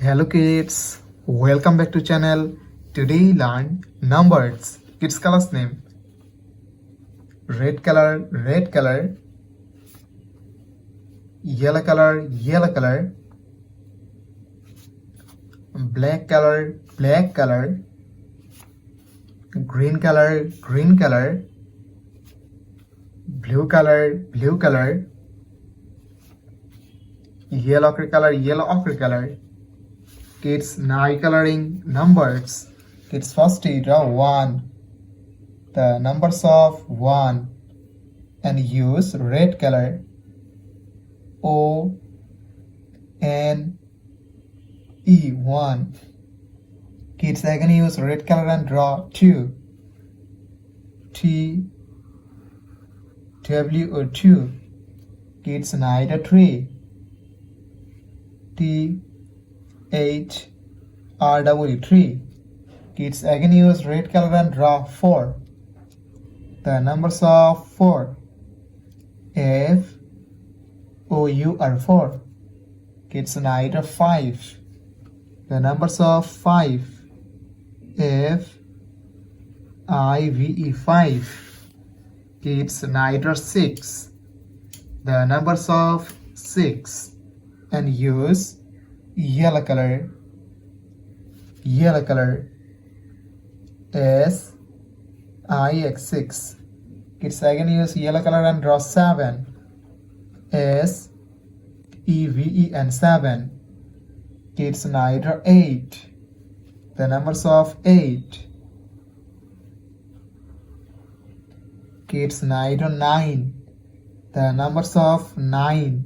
Hello kids, welcome back to channel. Today learn numbers. Kids colors name. Red color, yellow color, black color, green color, blue color, yellow ochre color. Kids now coloring numbers. Kids first draw 1. The numbers of 1 and use red color. O N E 1. Kids again use red color and draw 2. T W O 2. Kids now 3. T H R W 3. Kids again use red color and draw 4. The numbers of 4. F O U R 4. Kids now 5. The numbers of 5. F I V E 5. Kids now 6. The numbers of 6 and use yellow color S I X 6. Kids again use yellow color and draw 7. S E V E and 7. Kids now draw 8. The numbers of 8. Kids now draw 9. The numbers of 9.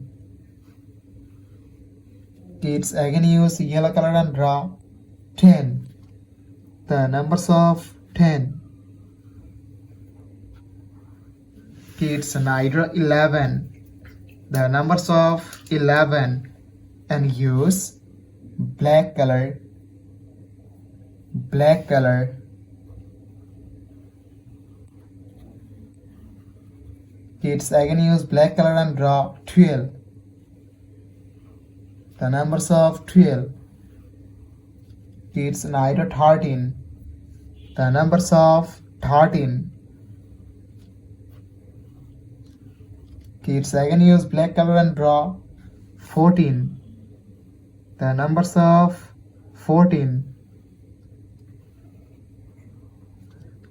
Kids again use yellow color and draw 10. The numbers of 10. Kids now draw 11. The numbers of 11 and use black color. Kids again use black color and draw 12. The numbers of 12. Kids now 13. The numbers of 13. Kids again use black color and draw 14. The numbers of 14.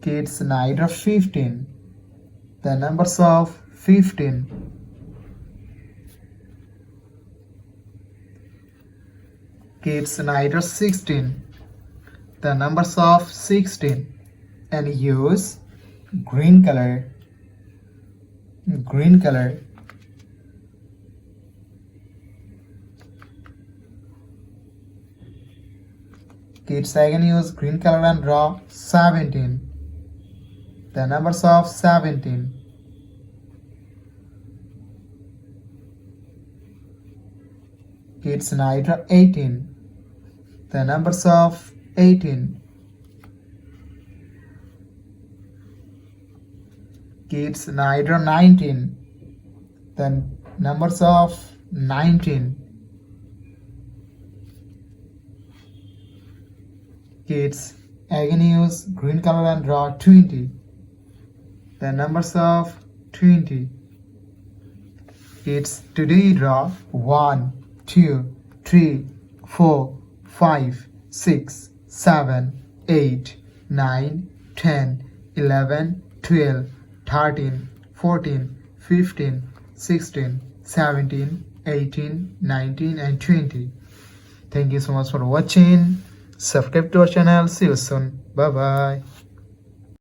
Kids now draw 15. The numbers of 15. Kids now draw 16. The numbers of 16 and use green color. Kids again use green color and draw 17. The numbers of 17. Kids now draw 18. The numbers of 18. Kids now draw 19. The numbers of 19. Kids again use green color and draw 20. The numbers of 20. Kids today draw 1, 2, 3, 4, 5, 6, 7, 8, 9, 10, 11, 12, 13, 14, 15, 16, 17, 18, 19 and 20. Thank you so much for watching. Subscribe to our channel. See you soon. Bye bye.